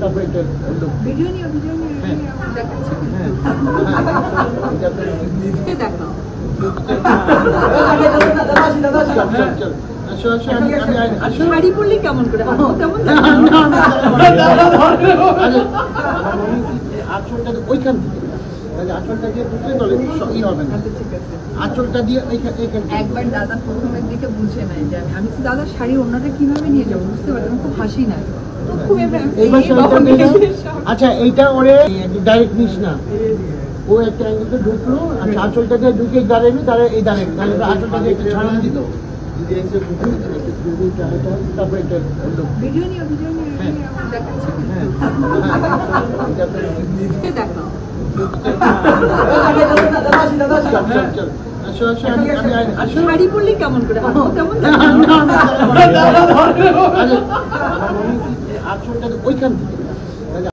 তারপরে এটা ভিডিও নিয়ে দেখাচ্ছি দেখাও শাড়ি পরলে কেমন করে তেমন আঁচলটা ওইখান থেকে আঁচলটা দিয়ে ঢুকলে তবে ই হবে না, আঁচলটা দিয়ে একবার দাদা প্রথমের দিকে বুঝে নেয় যে আমি দাদা শাড়ি অন্যটা কিভাবে নিয়ে যাবো বুঝতে পারছি খুব হাসি না আচ্ছা এইটা ওরে ডাইরেক্ট নিস না, ও একটা অ্যাঙ্গেলতে ঢুকলো, আচ্ছা আঁচলটা দিয়ে ঢুকে দাঁড়াবি, তাহলে এই দাঁড়াবি, তাহলে আঁচলটা দিয়ে একটু ছাড়ান দিল, তারপরে এটা ভিডিও নিয়ে দেখাচ্ছি দেখাও শাড়ি পরলে কেমন করে তেমন আঁচলটা ওইখান থেকে